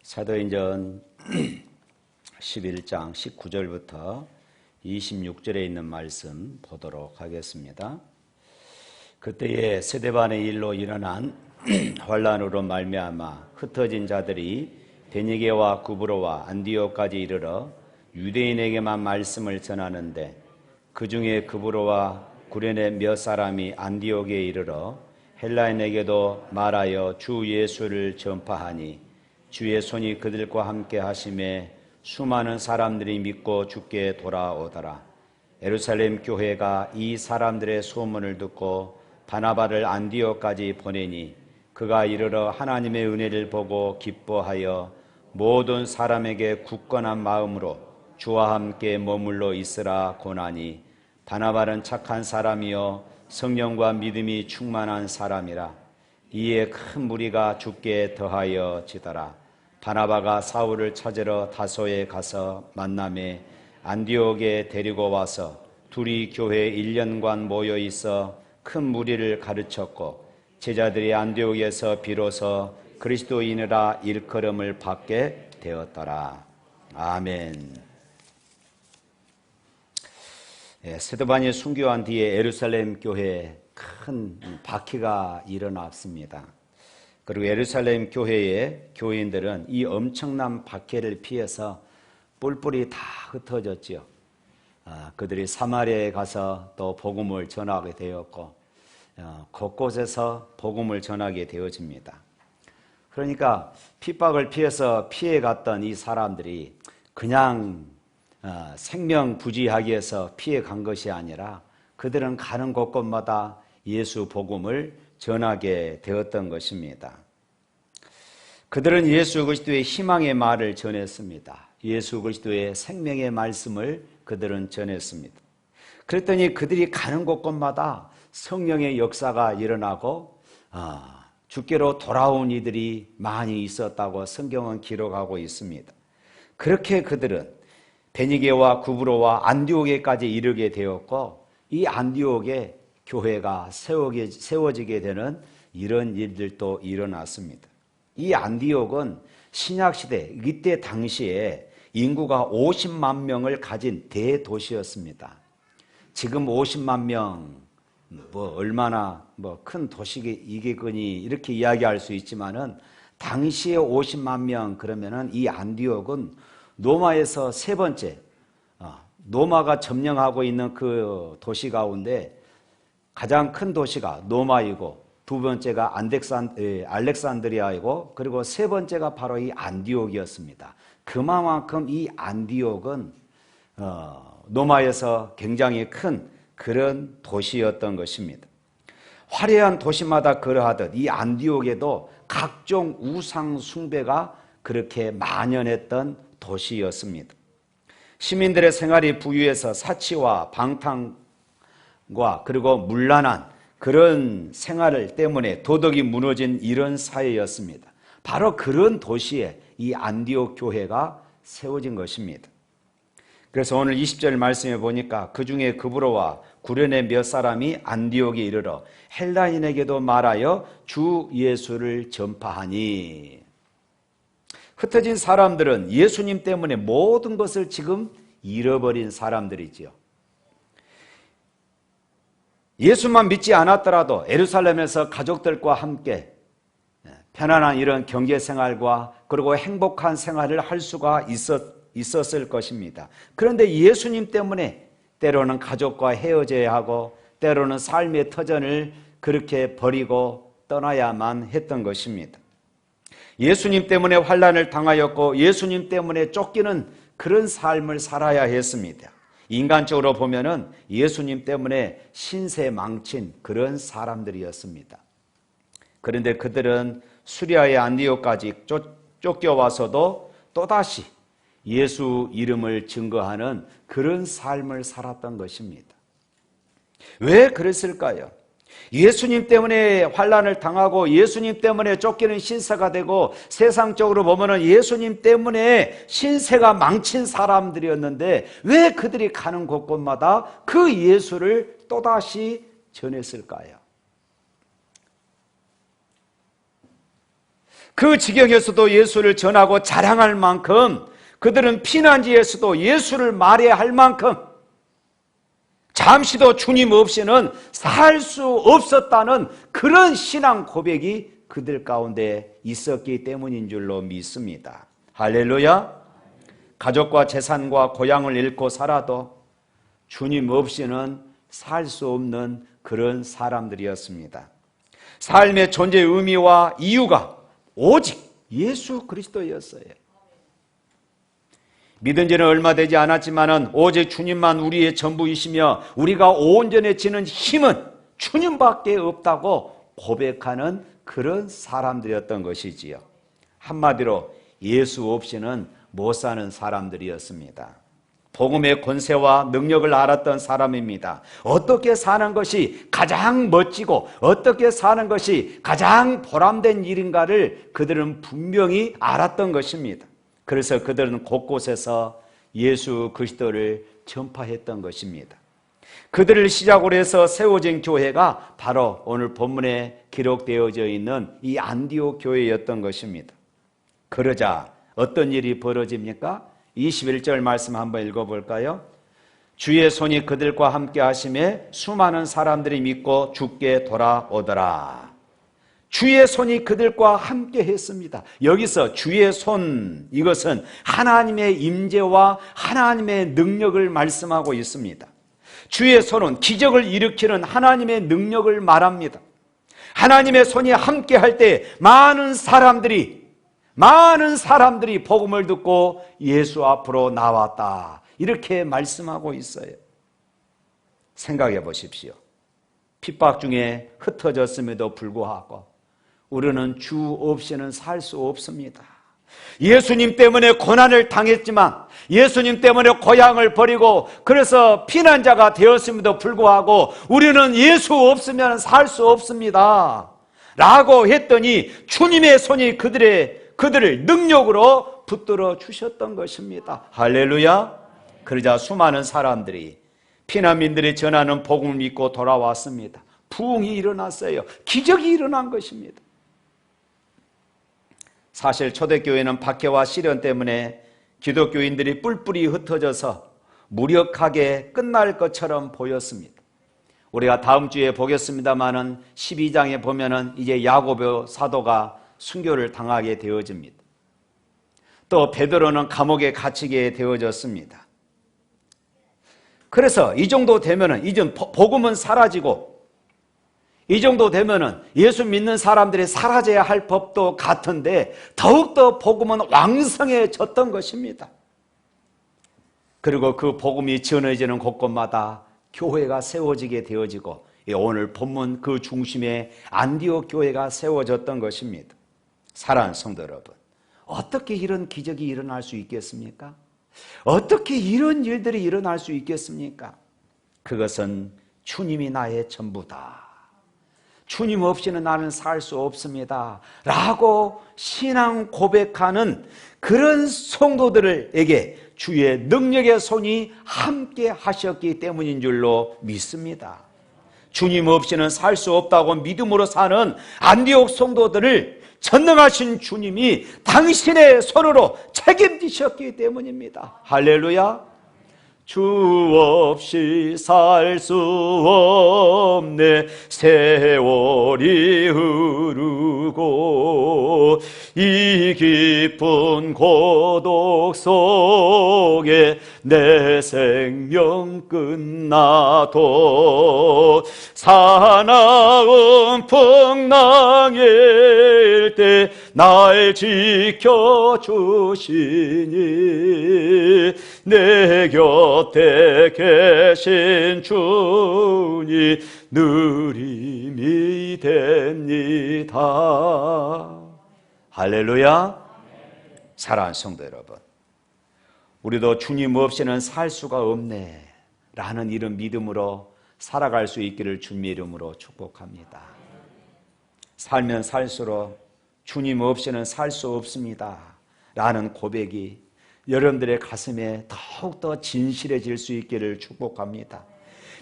사도행전 11장 19절부터 26절에 있는 말씀 보도록 하겠습니다. 그때에 스데반의 일로 일어난 환란으로 말미암아 흩어진 자들이 베니게와 구브로와 안디옥까지 이르러 유대인에게만 말씀을 전하는데 그 중에 구브로와 구레네 몇 사람이 안디옥에 이르러 헬라인에게도 말하여 주 예수를 전파하니 주의 손이 그들과 함께 하심에 수많은 사람들이 믿고 주께 돌아오더라. 예루살렘 교회가 이 사람들의 소문을 듣고 바나바를 안디옥까지 보내니 그가 이르러 하나님의 은혜를 보고 기뻐하여 모든 사람에게 굳건한 마음으로 주와 함께 머물러 있으라 고나니 바나바는 착한 사람이요 성령과 믿음이 충만한 사람이라. 이에 큰 무리가 주께 더하여 지더라. 바나바가 사울을 찾으러 다소에 가서 만나매 안디옥에 데리고 와서 둘이 교회에 1년간 모여 있어 큰 무리를 가르쳤고 제자들이 안디옥에서 비로소 그리스도인이라 일컬음을 받게 되었더라. 아멘. 스데반이 순교한 뒤에 예루살렘 교회에 큰 박해가 일어났습니다. 그리고 예루살렘 교회의 교인들은 이 엄청난 박해를 피해서 뿔뿔이 다 흩어졌지요. 그들이 사마리아에 가서 또 복음을 전하게 되었고 곳곳에서 복음을 전하게 되어집니다. 그러니까 핍박을 피해서 피해갔던 이 사람들이 그냥 생명 부지하기 위해서 피해간 것이 아니라 그들은 가는 곳곳마다 예수 복음을 전하게 되었던 것입니다. 그들은 예수 그리스도의 희망의 말을 전했습니다. 예수 그리스도의 생명의 말씀을 그들은 전했습니다. 그랬더니 그들이 가는 곳곳마다 성령의 역사가 일어나고 주께로 돌아온 이들이 많이 있었다고 성경은 기록하고 있습니다. 그렇게 그들은 베니게와 구브로와 안디옥에까지 이르게 되었고 이 안디옥에 교회가 세워지게 되는 이런 일들도 일어났습니다. 이 안디옥은 신약시대 이때 당시에 인구가 50만 명을 가진 대도시였습니다. 지금 50만 명 얼마나 큰 도시이겠거니 이렇게 이야기할 수 있지만은 당시에 50만 명 그러면은 이 안디옥은 로마에서 세 번째 로마가 점령하고 있는 그 도시 가운데 가장 큰 도시가 로마이고 두 번째가 알렉산드리아이고 그리고 세 번째가 바로 이 안디옥이었습니다. 그만큼 이 안디옥은 로마에서 굉장히 큰 그런 도시였던 것입니다. 화려한 도시마다 그러하듯 이 안디옥에도 각종 우상 숭배가 그렇게 만연했던 도시였습니다. 시민들의 생활이 부유해서 사치와 방탕과 그리고 문란한 그런 생활 때문에 도덕이 무너진 이런 사회였습니다. 바로 그런 도시에 이 안디옥 교회가 세워진 것입니다. 그래서 오늘 20절 말씀에 보니까 그 중에 구브로와 구레네 몇 사람이 안디옥에 이르러 헬라인에게도 말하여 주 예수를 전파하니. 흩어진 사람들은 예수님 때문에 모든 것을 지금 잃어버린 사람들이지요. 예수만 믿지 않았더라도 예루살렘에서 가족들과 함께 편안한 이런 경제생활과 그리고 행복한 생활을 할 수가 있었을 것입니다. 그런데 예수님 때문에 때로는 가족과 헤어져야 하고 때로는 삶의 터전을 그렇게 버리고 떠나야만 했던 것입니다. 예수님 때문에 환난을 당하였고 예수님 때문에 쫓기는 그런 삶을 살아야 했습니다. 인간적으로 보면은 예수님 때문에 신세 망친 그런 사람들이었습니다. 그런데 그들은 수리아의 안디옥까지 쫓겨와서도 또다시 예수 이름을 증거하는 그런 삶을 살았던 것입니다. 왜 그랬을까요? 예수님 때문에 환난을 당하고 예수님 때문에 쫓기는 신세가 되고 세상적으로 보면은 예수님 때문에 신세가 망친 사람들이었는데 왜 그들이 가는 곳곳마다 그 예수를 또다시 전했을까요? 그 지경에서도 예수를 전하고 자랑할 만큼, 그들은 피난지에서도 예수를 말해야 할 만큼 잠시도 주님 없이는 살 수 없었다는 그런 신앙 고백이 그들 가운데 있었기 때문인 줄로 믿습니다. 할렐루야. 가족과 재산과 고향을 잃고 살아도 주님 없이는 살 수 없는 그런 사람들이었습니다. 삶의 존재 의미와 이유가 오직 예수 그리스도였어요. 믿은 지는 얼마 되지 않았지만 오직 주님만 우리의 전부이시며 우리가 온전해지는 힘은 주님밖에 없다고 고백하는 그런 사람들이었던 것이지요. 한마디로 예수 없이는 못 사는 사람들이었습니다. 복음의 권세와 능력을 알았던 사람입니다. 어떻게 사는 것이 가장 멋지고 어떻게 사는 것이 가장 보람된 일인가를 그들은 분명히 알았던 것입니다. 그래서 그들은 곳곳에서 예수 그리스도를 전파했던 것입니다. 그들을 시작으로 해서 세워진 교회가 바로 오늘 본문에 기록되어져 있는 이 안디옥 교회였던 것입니다. 그러자 어떤 일이 벌어집니까? 21절 말씀 한번 읽어볼까요? 주의 손이 그들과 함께 하심에 수많은 사람들이 믿고 주께 돌아오더라. 주의 손이 그들과 함께 했습니다. 여기서 주의 손, 이것은 하나님의 임재와 하나님의 능력을 말씀하고 있습니다. 주의 손은 기적을 일으키는 하나님의 능력을 말합니다. 하나님의 손이 함께 할 때 많은 사람들이 복음을 듣고 예수 앞으로 나왔다. 이렇게 말씀하고 있어요. 생각해 보십시오. 핍박 중에 흩어졌음에도 불구하고 우리는 주 없이는 살 수 없습니다. 예수님 때문에 고난을 당했지만, 예수님 때문에 고향을 버리고 그래서 피난자가 되었음에도 불구하고 우리는 예수 없으면 살 수 없습니다 라고 했더니 주님의 손이 그들을 능력으로 붙들어 주셨던 것입니다. 할렐루야. 그러자 수많은 사람들이, 피난민들이 전하는 복음을 믿고 돌아왔습니다. 부흥이 일어났어요. 기적이 일어난 것입니다. 사실 초대교회는 박해와 시련 때문에 기독교인들이 뿔뿔이 흩어져서 무력하게 끝날 것처럼 보였습니다. 우리가 다음 주에 보겠습니다마는 12장에 보면은 이제 야고보 사도가 순교를 당하게 되어집니다. 또 베드로는 감옥에 갇히게 되어졌습니다. 그래서 이 정도 되면은 이제 복음은 사라지고, 이 정도 되면은 예수 믿는 사람들이 사라져야 할 법도 같은데 더욱더 복음은 왕성해졌던 것입니다. 그리고 그 복음이 전해지는 곳곳마다 교회가 세워지게 되어지고 오늘 본문 그 중심에 안디옥 교회가 세워졌던 것입니다. 사랑하는 성도 여러분, 어떻게 이런 기적이 일어날 수 있겠습니까? 어떻게 이런 일들이 일어날 수 있겠습니까? 그것은 주님이 나의 전부다, 주님 없이는 나는 살 수 없습니다 라고 신앙 고백하는 그런 성도들에게 주의 능력의 손이 함께 하셨기 때문인 줄로 믿습니다. 주님 없이는 살 수 없다고 믿음으로 사는 안디옥 성도들을 전능하신 주님이 당신의 손으로 책임지셨기 때문입니다. 할렐루야. 주 없이 살 수 없네 세월이 흐르고 이 깊은 고독 속에 내 생명 끝나도 사나운 풍랑일 때 날 지켜주시니 내 곁에 계신 주니 느림이 됩니다. 할렐루야. 사랑하는 성도 여러분, 우리도 주님 없이는 살 수가 없네 라는 이런 믿음으로 살아갈 수 있기를 주님의 이름으로 축복합니다. 살면 살수록 주님 없이는 살 수 없습니다 라는 고백이 여러분들의 가슴에 더욱더 진실해질 수 있기를 축복합니다.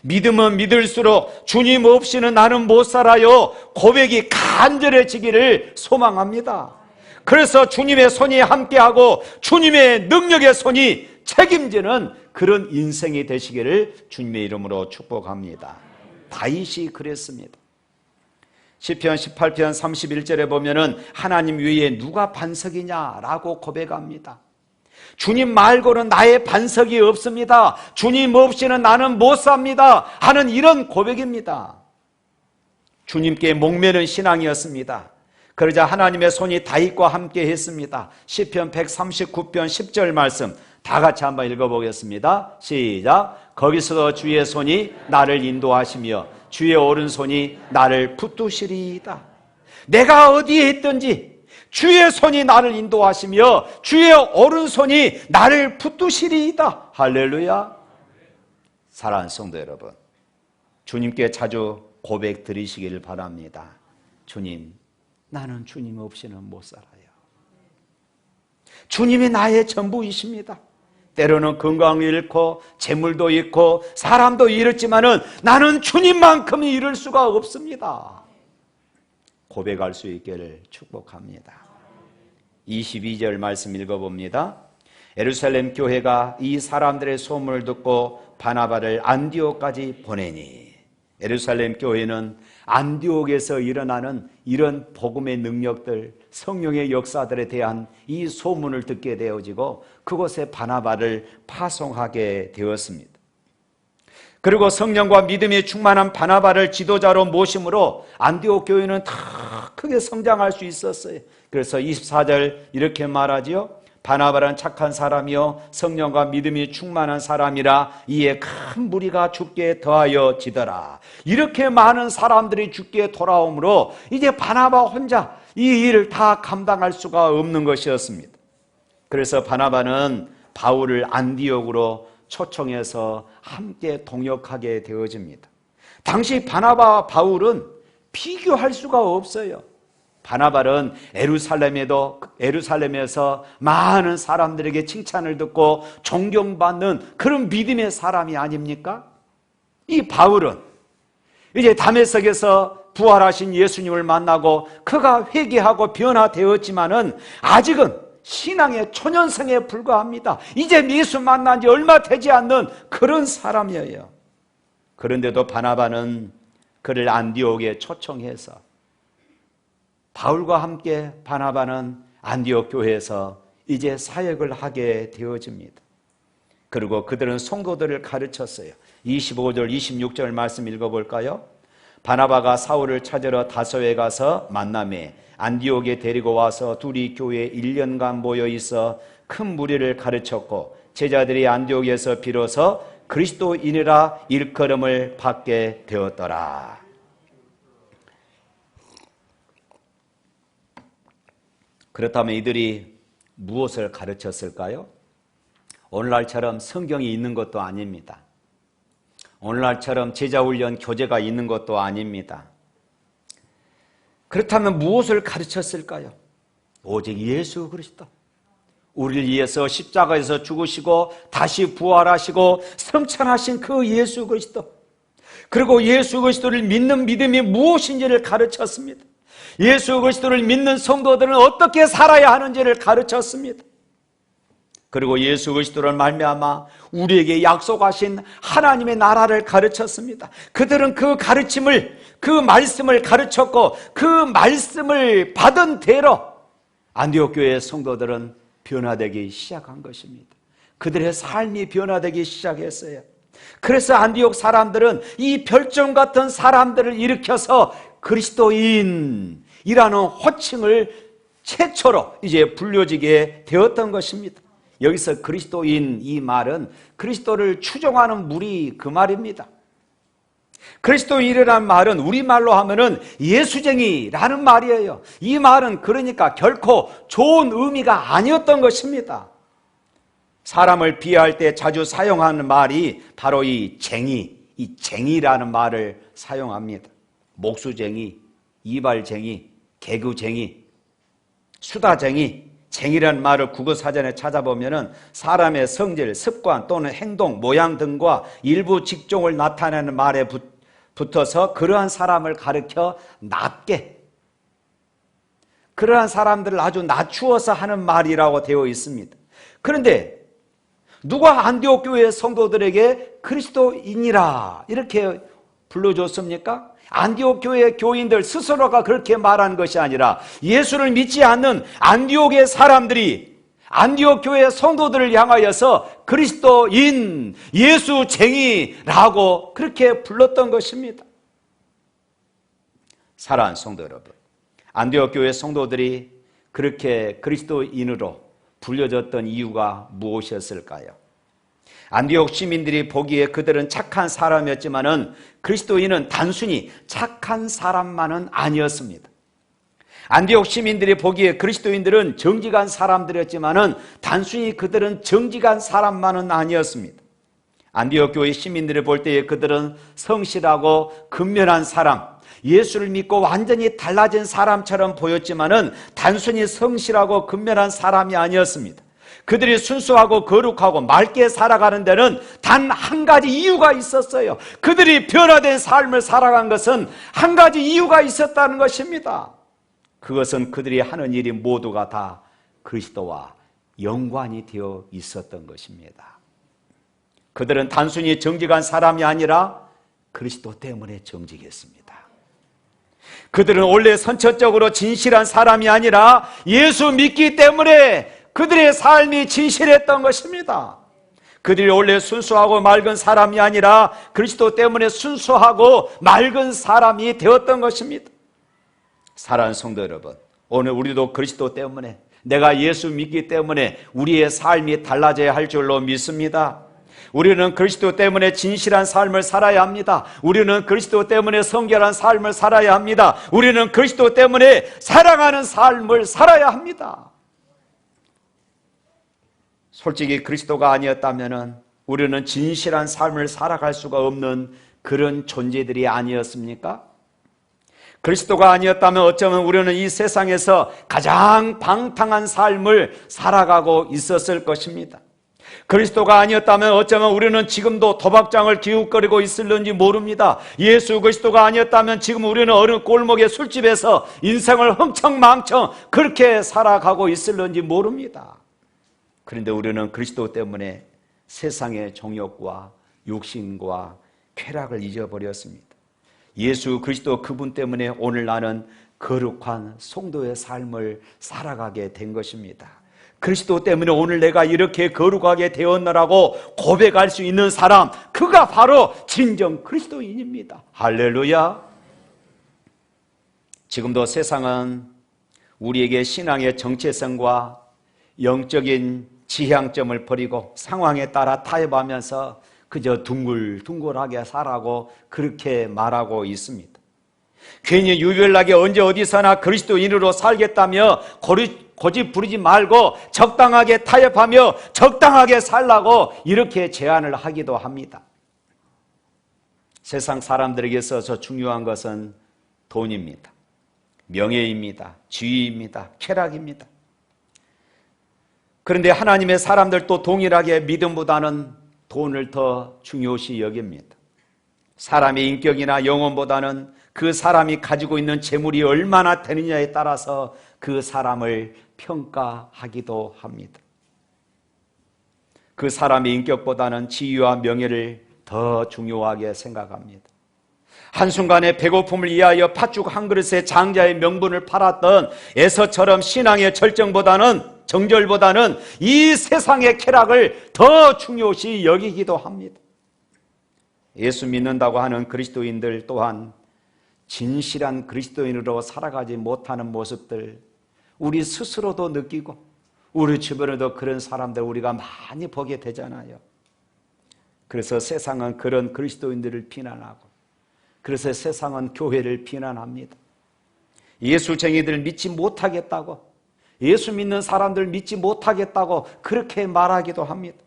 믿음은 믿을수록 주님 없이는 나는 못 살아요 고백이 간절해지기를 소망합니다. 그래서 주님의 손이 함께하고 주님의 능력의 손이 책임지는 그런 인생이 되시기를 주님의 이름으로 축복합니다. 다윗이 그랬습니다. 시편 18편 31절에 보면은 하나님 외에 누가 반석이냐라고 고백합니다. 주님 말고는 나의 반석이 없습니다. 주님 없이는 나는 못 삽니다 하는 이런 고백입니다. 주님께 목매는 신앙이었습니다. 그러자 하나님의 손이 다윗과 함께 했습니다. 시편 139편 10절 말씀 다 같이 한번 읽어보겠습니다. 시작. 거기서도 주의 손이 나를 인도하시며 주의 오른손이 나를 붙드시리이다. 내가 어디에 있든지 주의 손이 나를 인도하시며 주의 오른손이 나를 붙드시리이다. 할렐루야. 사랑하는 성도 여러분, 주님께 자주 고백 드리시길 바랍니다. 주님, 나는 주님 없이는 못 살아요. 주님이 나의 전부이십니다. 때로는 건강을 잃고 재물도 잃고 사람도 잃었지만은 나는 주님만큼 잃을 수가 없습니다. 고백할 수 있기를 축복합니다. 22절 말씀 읽어봅니다. 예루살렘 교회가 이 사람들의 소문을 듣고 바나바를 안디옥까지 보내니, 예루살렘 교회는 안디옥에서 일어나는 이런 복음의 능력들, 성령의 역사들에 대한 이 소문을 듣게 되어지고 그곳에 바나바를 파송하게 되었습니다. 그리고 성령과 믿음이 충만한 바나바를 지도자로 모심으로 안디옥 교회는 다 크게 성장할 수 있었어요. 그래서 24절 이렇게 말하지요. 바나바는 착한 사람이요 성령과 믿음이 충만한 사람이라 이에 큰 무리가 주께 더하여 지더라. 이렇게 많은 사람들이 주께 돌아오므로 이제 바나바 혼자 이 일을 다 감당할 수가 없는 것이었습니다. 그래서 바나바는 바울을 안디옥으로 초청해서 함께 동역하게 되어집니다. 당시 바나바와 바울은 비교할 수가 없어요. 바나바는 에루살렘에서 많은 사람들에게 칭찬을 듣고 존경받는 그런 믿음의 사람이 아닙니까? 이 바울은 이제 다메섹에서 부활하신 예수님을 만나고 그가 회개하고 변화되었지만은 아직은 신앙의 초년생에 불과합니다. 이제 예수 만난 지 얼마 되지 않는 그런 사람이에요. 그런데도 바나바는 그를 안디옥에 초청해서 바울과 함께 바나바는 안디옥 교회에서 이제 사역을 하게 되어집니다. 그리고 그들은 성도들을 가르쳤어요. 25절 26절 말씀 읽어볼까요? 바나바가 사울을 찾으러 다소에 가서 만나매 안디옥에 데리고 와서 둘이 교회에 1년간 모여 있어 큰 무리를 가르쳤고 제자들이 안디옥에서 비로소 그리스도인이라 일컬음을 받게 되었더라. 그렇다면 이들이 무엇을 가르쳤을까요? 오늘날처럼 성경이 있는 것도 아닙니다. 오늘날처럼 제자훈련 교재가 있는 것도 아닙니다. 그렇다면 무엇을 가르쳤을까요? 오직 예수 그리스도, 우리를 위해서 십자가에서 죽으시고 다시 부활하시고 성찬하신 그 예수 그리스도, 그리고 예수 그리스도를 믿는 믿음이 무엇인지를 가르쳤습니다. 예수 그리스도를 믿는 성도들은 어떻게 살아야 하는지를 가르쳤습니다. 그리고 예수 그리스도를 말미암아 우리에게 약속하신 하나님의 나라를 가르쳤습니다. 그들은 그 가르침을, 그 말씀을 가르쳤고 그 말씀을 받은 대로 안디옥 교회의 성도들은 변화되기 시작한 것입니다. 그들의 삶이 변화되기 시작했어요. 그래서 안디옥 사람들은 이 별점 같은 사람들을 일으켜서 그리스도인이라는 호칭을 최초로 이제 불려지게 되었던 것입니다. 여기서 그리스도인, 이 말은 그리스도를 추종하는 무리 그 말입니다. 그리스도인이라는 말은 우리말로 하면은 예수쟁이라는 말이에요. 이 말은 그러니까 결코 좋은 의미가 아니었던 것입니다. 사람을 비하할 때 자주 사용하는 말이 바로 이 쟁이라는 말을 사용합니다. 목수쟁이, 이발쟁이, 개구쟁이, 수다쟁이, 쟁이라는 말을 국어사전에 찾아보면은 사람의 성질, 습관 또는 행동, 모양 등과 일부 직종을 나타내는 말에 붙어서 그러한 사람을 가리켜 낮게, 그러한 사람들을 아주 낮추어서 하는 말이라고 되어 있습니다. 그런데 누가 안디옥 교회 성도들에게 그리스도인이라 이렇게 불러줬습니까? 안디옥 교회 교인들 스스로가 그렇게 말한 것이 아니라 예수를 믿지 않는 안디옥의 사람들이 안디옥 교회 성도들을 향하여서 그리스도인, 예수쟁이라고 그렇게 불렀던 것입니다. 사랑하는 성도 여러분, 안디옥 교회 성도들이 그렇게 그리스도인으로 불려졌던 이유가 무엇이었을까요? 안디옥 시민들이 보기에 그들은 착한 사람이었지만은 그리스도인은 단순히 착한 사람만은 아니었습니다. 안디옥 시민들이 보기에 그리스도인들은 정직한 사람들이었지만은 단순히 그들은 정직한 사람만은 아니었습니다. 안디옥 교회 시민들을 볼 때에 그들은 성실하고 근면한 사람, 예수를 믿고 완전히 달라진 사람처럼 보였지만은 단순히 성실하고 근면한 사람이 아니었습니다. 그들이 순수하고 거룩하고 맑게 살아가는 데는 단 한 가지 이유가 있었어요. 그들이 변화된 삶을 살아간 것은 한 가지 이유가 있었다는 것입니다. 그것은 그들이 하는 일이 모두가 다 그리스도와 연관이 되어 있었던 것입니다. 그들은 단순히 정직한 사람이 아니라 그리스도 때문에 정직했습니다. 그들은 원래 선천적으로 진실한 사람이 아니라 예수 믿기 때문에 그들의 삶이 진실했던 것입니다. 그들이 원래 순수하고 맑은 사람이 아니라 그리스도 때문에 순수하고 맑은 사람이 되었던 것입니다. 사랑하는 성도 여러분, 오늘 우리도 그리스도 때문에, 내가 예수 믿기 때문에 우리의 삶이 달라져야 할 줄로 믿습니다. 우리는 그리스도 때문에 진실한 삶을 살아야 합니다. 우리는 그리스도 때문에 성결한 삶을 살아야 합니다. 우리는 그리스도 때문에 사랑하는 삶을 살아야 합니다. 솔직히 그리스도가 아니었다면 우리는 진실한 삶을 살아갈 수가 없는 그런 존재들이 아니었습니까? 그리스도가 아니었다면 어쩌면 우리는 이 세상에서 가장 방탕한 삶을 살아가고 있었을 것입니다. 그리스도가 아니었다면 어쩌면 우리는 지금도 도박장을 기웃거리고 있을는지 모릅니다. 예수 그리스도가 아니었다면 지금 우리는 어느 골목의 술집에서 인생을 흥청망청 그렇게 살아가고 있을는지 모릅니다. 그런데 우리는 그리스도 때문에 세상의 정욕과 욕심과 쾌락을 잊어버렸습니다. 예수 그리스도 그분 때문에 오늘 나는 거룩한 성도의 삶을 살아가게 된 것입니다. 그리스도 때문에 오늘 내가 이렇게 거룩하게 되었노라고 고백할 수 있는 사람, 그가 바로 진정 그리스도인입니다. 할렐루야. 지금도 세상은 우리에게 신앙의 정체성과 영적인 지향점을 버리고 상황에 따라 타협하면서 그저 둥글둥글하게 살아고 그렇게 말하고 있습니다. 괜히 유별나게 언제 어디서나 그리스도인으로 살겠다며 고집 부리지 말고 적당하게 타협하며 적당하게 살라고 이렇게 제안을 하기도 합니다. 세상 사람들에게 있어서 중요한 것은 돈입니다. 명예입니다. 지위입니다. 쾌락입니다. 그런데 하나님의 사람들도 동일하게 믿음보다는 돈을 더 중요시 여깁니다. 사람의 인격이나 영혼보다는 그 사람이 가지고 있는 재물이 얼마나 되느냐에 따라서 그 사람을 평가하기도 합니다. 그 사람의 인격보다는 지위와 명예를 더 중요하게 생각합니다. 한순간에 배고픔을 위하여 팥죽 한 그릇에 장자의 명분을 팔았던 에서처럼 신앙의 정절보다는 이 세상의 쾌락을 더 중요시 여기기도 합니다. 예수 믿는다고 하는 그리스도인들 또한 진실한 그리스도인으로 살아가지 못하는 모습들 우리 스스로도 느끼고 우리 주변에도 그런 사람들 우리가 많이 보게 되잖아요. 그래서 세상은 그런 그리스도인들을 비난하고, 그래서 세상은 교회를 비난합니다. 예수쟁이들 믿지 못하겠다고, 예수 믿는 사람들 믿지 못하겠다고 그렇게 말하기도 합니다.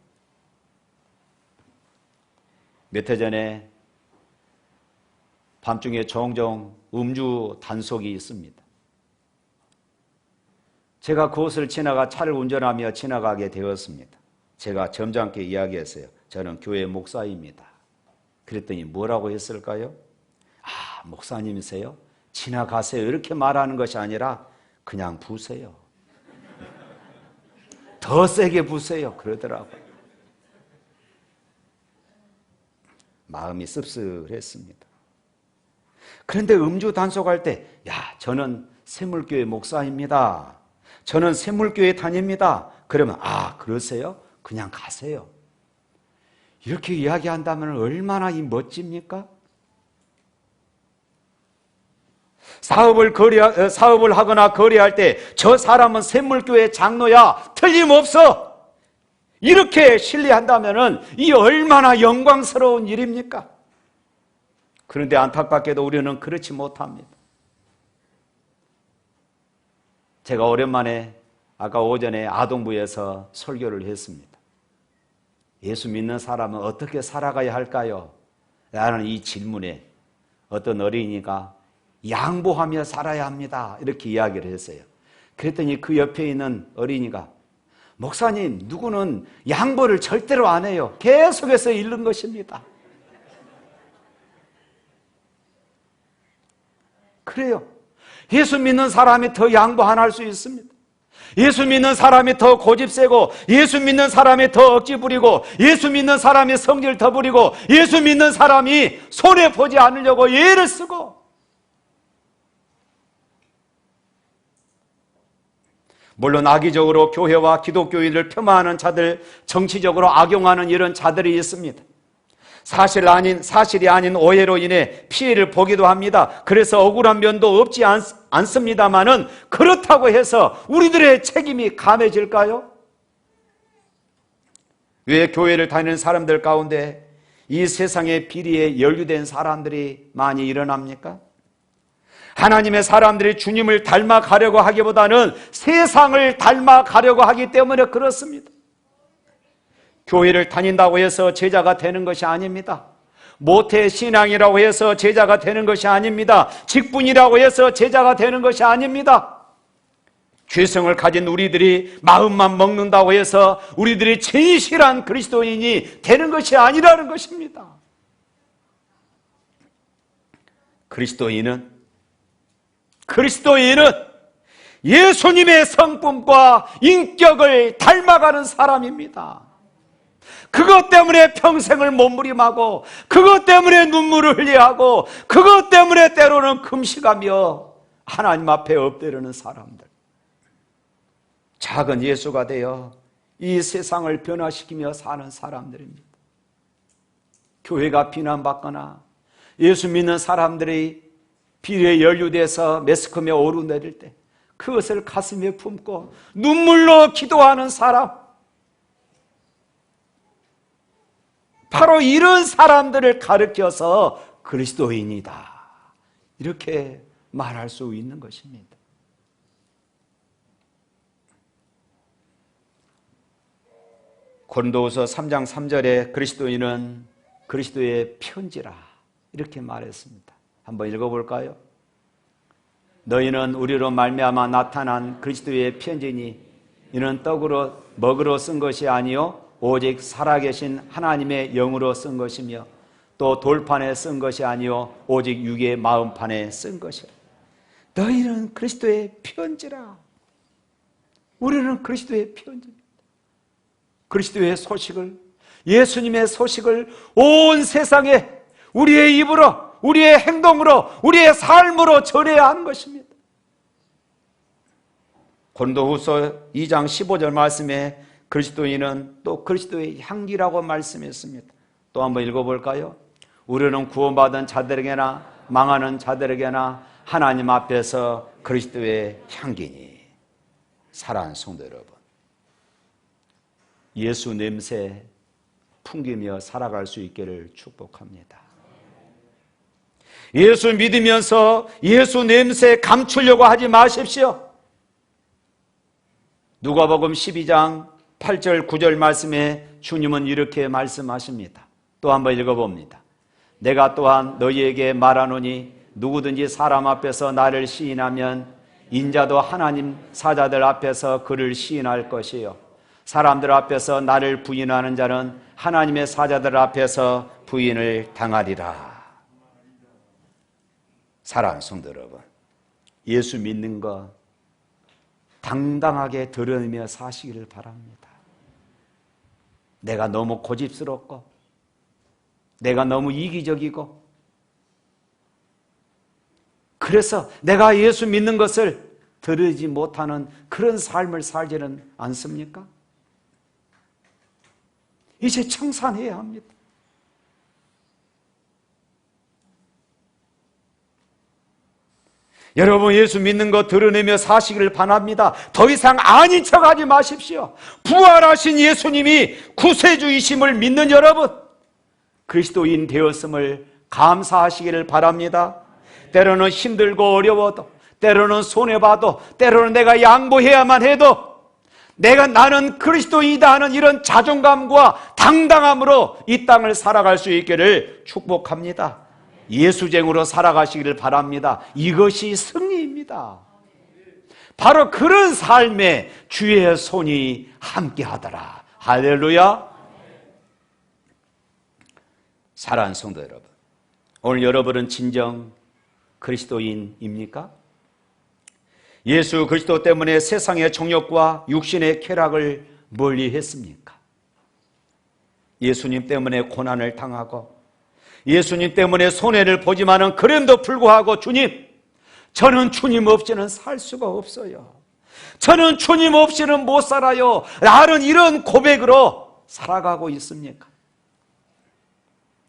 몇 해 전에 밤중에 종종 음주 단속이 있습니다. 제가 그곳을 차를 운전하며 지나가게 되었습니다. 제가 점잖게 이야기했어요. 저는 교회 목사입니다. 그랬더니 뭐라고 했을까요? 아, 목사님이세요? 지나가세요. 이렇게 말하는 것이 아니라 그냥 부세요. 더 세게 부세요. 그러더라고요. 마음이 씁쓸했습니다. 그런데 음주 단속할 때, 저는 샘물교회 목사입니다. 저는 샘물교회 다닙니다. 그러면, 그러세요? 그냥 가세요. 이렇게 이야기한다면 얼마나 멋집니까? 사업을 하거나 거래할 때 저 사람은 샘물교회 장로야, 틀림없어. 이렇게 신뢰한다면 이 얼마나 영광스러운 일입니까? 그런데 안타깝게도 우리는 그렇지 못합니다. 제가 오랜만에 아까 오전에 아동부에서 설교를 했습니다. 예수 믿는 사람은 어떻게 살아가야 할까요? 라는 이 질문에 어떤 어린이가 양보하며 살아야 합니다. 이렇게 이야기를 했어요. 그랬더니 그 옆에 있는 어린이가 목사님, 누구는 양보를 절대로 안 해요. 계속해서 잃는 것입니다. 그래요. 예수 믿는 사람이 더 양보 안 할 수 있습니다. 예수 믿는 사람이 더 고집세고, 예수 믿는 사람이 더 억지 부리고, 예수 믿는 사람이 성질 더 부리고, 예수 믿는 사람이 손해보지 않으려고 예를 쓰고, 물론 악의적으로 교회와 기독교인을 폄하하는 자들, 정치적으로 악용하는 이런 자들이 있습니다. 사실이 아닌 오해로 인해 피해를 보기도 합니다. 그래서 억울한 면도 없지 않습니다만은 그렇다고 해서 우리들의 책임이 감해질까요? 왜 교회를 다니는 사람들 가운데 이 세상의 비리에 연루된 사람들이 많이 일어납니까? 하나님의 사람들이 주님을 닮아가려고 하기보다는 세상을 닮아가려고 하기 때문에 그렇습니다. 교회를 다닌다고 해서 제자가 되는 것이 아닙니다. 모태 신앙이라고 해서 제자가 되는 것이 아닙니다. 직분이라고 해서 제자가 되는 것이 아닙니다. 죄성을 가진 우리들이 마음만 먹는다고 해서 우리들이 진실한 그리스도인이 되는 것이 아니라는 것입니다. 그리스도인은 예수님의 성품과 인격을 닮아가는 사람입니다. 그것 때문에 평생을 몸부림하고, 그것 때문에 눈물을 흘려야 하고, 그것 때문에 때로는 금식하며 하나님 앞에 엎드리는 사람들. 작은 예수가 되어 이 세상을 변화시키며 사는 사람들입니다. 교회가 비난받거나 예수 믿는 사람들이 비리에 연루돼서 매스컴에 오르내릴 때 그것을 가슴에 품고 눈물로 기도하는 사람, 바로 이런 사람들을 가르쳐서 그리스도인이다, 이렇게 말할 수 있는 것입니다. 고린도후서 3장 3절에 그리스도인은 그리스도의 편지라 이렇게 말했습니다. 한번 읽어볼까요? 너희는 우리로 말미암아 나타난 그리스도의 편지니 이는 떡으로 먹으러 쓴 것이 아니요 오직 살아계신 하나님의 영으로 쓴 것이며 또 돌판에 쓴 것이 아니요 오직 육의 마음판에 쓴 것이라. 너희는 그리스도의 편지라. 우리는 그리스도의 편지입니다. 그리스도의 소식을, 예수님의 소식을 온 세상에 우리의 입으로, 우리의 행동으로, 우리의 삶으로 전해야 하는 것입니다. 고린도후서 2장 15절 말씀에 그리스도인은 또 그리스도의 향기라고 말씀했습니다. 또 한번 읽어볼까요? 우리는 구원받은 자들에게나 망하는 자들에게나 하나님 앞에서 그리스도의 향기니. 사랑하는 성도 여러분, 예수 냄새 풍기며 살아갈 수 있기를 축복합니다. 예수 믿으면서 예수 냄새 감추려고 하지 마십시오. 누가복음 12장 8절 9절 말씀에 주님은 이렇게 말씀하십니다. 또 한번 읽어봅니다. 내가 또한 너희에게 말하노니 누구든지 사람 앞에서 나를 시인하면 인자도 하나님 사자들 앞에서 그를 시인할 것이요 사람들 앞에서 나를 부인하는 자는 하나님의 사자들 앞에서 부인을 당하리라. 사랑하는 성도 여러분, 예수 믿는 것 당당하게 드러내며 사시기를 바랍니다. 내가 너무 고집스럽고 내가 너무 이기적이고 그래서 내가 예수 믿는 것을 드러내지 못하는 그런 삶을 살지는 않습니까? 이제 청산해야 합니다. 여러분 예수 믿는 것 드러내며 사시기를 바랍니다. 더 이상 아닌 척하지 마십시오. 부활하신 예수님이 구세주이심을 믿는 여러분, 그리스도인 되었음을 감사하시기를 바랍니다. 때로는 힘들고 어려워도, 때로는 손해봐도, 때로는 내가 양보해야만 해도 나는 그리스도인이다 하는 이런 자존감과 당당함으로 이 땅을 살아갈 수 있기를 축복합니다. 예수쟁으로 살아가시기를 바랍니다. 이것이 승리입니다. 바로 그런 삶에 주의 손이 함께하더라. 할렐루야. 사랑하는 성도 여러분, 오늘 여러분은 진정 그리스도인입니까? 예수 그리스도 때문에 세상의 정욕과 육신의 쾌락을 멀리했습니까? 예수님 때문에 고난을 당하고 예수님 때문에 손해를 보지만은 그럼에도 불구하고 주님, 저는 주님 없이는 살 수가 없어요. 저는 주님 없이는 못 살아요. 나는 이런 고백으로 살아가고 있습니까?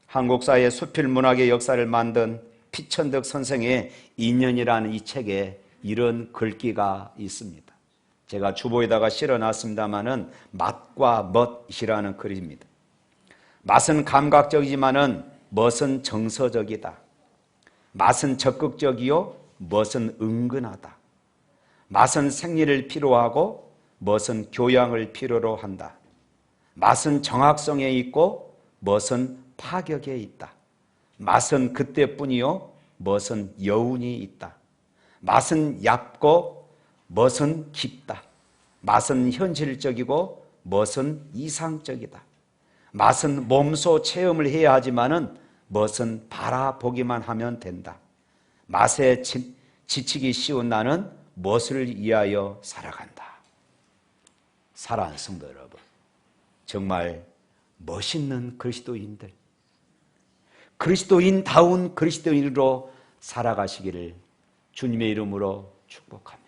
한국 사회의 수필 문학의 역사를 만든 피천덕 선생의 인연이라는 이 책에 이런 글귀가 있습니다. 제가 주보에다가 실어놨습니다마는 맛과 멋이라는 글입니다. 맛은 감각적이지만은 멋은 정서적이다. 맛은 적극적이요, 멋은 은근하다. 맛은 생리를 필요하고 멋은 교양을 필요로 한다. 맛은 정확성에 있고 멋은 파격에 있다. 맛은 그때뿐이요, 멋은 여운이 있다. 맛은 얕고 멋은 깊다. 맛은 현실적이고 멋은 이상적이다. 맛은 몸소 체험을 해야 하지만은 멋은 바라보기만 하면 된다. 맛에 지치기 쉬운 나는 멋을 위하여 살아간다. 사랑하는 성도 여러분, 정말 멋있는 그리스도인들, 그리스도인다운 그리스도인으로 살아가시기를 주님의 이름으로 축복합니다.